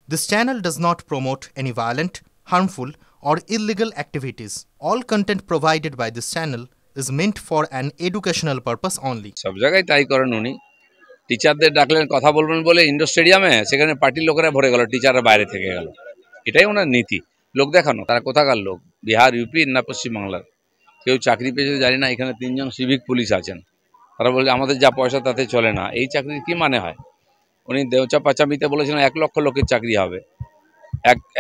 This channel does not promote any violent, harmful, or illegal activities. All content provided by this channel is meant for an educational purpose only. সব জায়গায় তাই করেন উনি। টিচারদের ডাকলেন কথা বলবেন বলে ইন্ডোর স্টেডিয়ামে, সেখানে পার্টির লোকেরা ভরে গেল, টিচাররা বাইরে থেকে গেল। এটাই ওনার নীতি, লোক দেখানো। তারা কোথাকার লোক? বিহার, ইউপি না পশ্চিমবাংলার? কেউ চাকরি পেয়েছে জানি না। এখানে 3 জন সিভিক পুলিশ আছেন, তারা বলে আমাদের যা পয়সা তাতে চলে না। এই চাকরির কি মানে হয়? উনি দেওচা পাচামিতে বলেছিলেন 1 লক্ষ লোকের চাকরি হবে,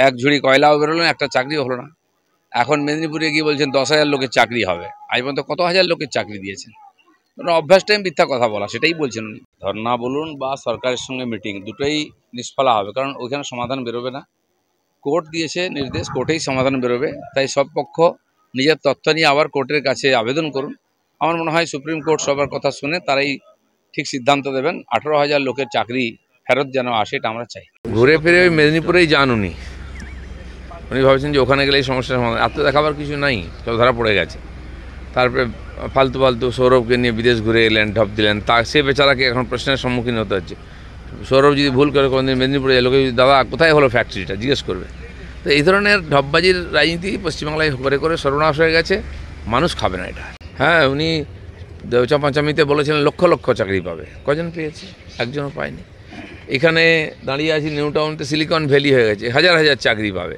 এক ঝুড়ি কয়লাও বেরোলেন, একটা চাকরিও হলো না। এখন মেদিনীপুরে গিয়ে বলছেন 10,000 লোকের চাকরি হবে। আজ পর্যন্ত কত হাজার লোকের চাকরি দিয়েছেন? অভ্যাসটাই মিথ্যা কথা বলা, সেটাই বলছেন উনি। ধর্না বলুন বা সরকারের সঙ্গে মিটিং, দুটোই নিষ্ফলা হবে, কারণ ওইখানে সমাধান বেরোবে না। কোর্ট দিয়েছে নির্দেশ, কোর্টেই সমাধান বেরোবে। তাই সব পক্ষ নিজের তথ্য নিয়ে আবার কোর্টের কাছে আবেদন করুন। আমার মনে হয় সুপ্রিম কোর্ট সবার কথা শুনে তারাই ঠিক সিদ্ধান্ত দেবেন। 18,000 লোকের চাকরি ফেরত যেন আসে, এটা আমরা চাই। ঘুরে ফিরে ওই মেদিনীপুরেই যান উনি ভাবছেন যে ওখানে গেলে এই সমস্যার সমাধান। এত দেখাবার কিছু নাই, সব ধরা পড়ে গেছে। তারপরে ফালতু সৌরভকে নিয়ে বিদেশ ঘুরে এলেন, ঢপ দিলেন। তা সে বেচারাকে এখন প্রশ্নের সম্মুখীন হতে হচ্ছে। সৌরভ যদি ভুল করে কোনোদিন মেদিনীপুরে যায়, লোকে যদি দাদা কোথায় হলো ফ্যাক্টরিটা জিজ্ঞেস করবে। তো এই ধরনের ঢপবাজির রাজনীতি পশ্চিমবাংলায় করে সর্বনাশ হয়ে গেছে। মানুষ খাবে না এটা। হ্যাঁ, উনি দেওচা পাঁচামিতে বলেছিলেন লক্ষ লক্ষ চাকরি পাবে, কজন পেয়েছে? একজনও পায়নি। এখানে দাঁড়িয়ে আছি নিউ টাউনতে, সিলিকন ভ্যালি হয়ে গেছে, হাজার হাজার চাকরি পাবে।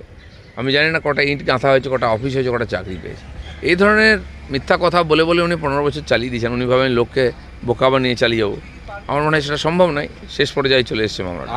আমি জানি না কটা ইট গাঁথা হয়েছে, কটা অফিস হয়েছে, কটা চাকরি পেয়েছে। এই ধরনের মিথ্যা কথা বলে উনি 15 বছর চালিয়ে দিয়েছেন। উনি ভাবেন লোককে বোকা বানিয়ে চালিয়ে যাবো। আমার মনে হয় সেটা সম্ভব নয়। শেষ পর্যায়ে চলে এসছে মামলাটা।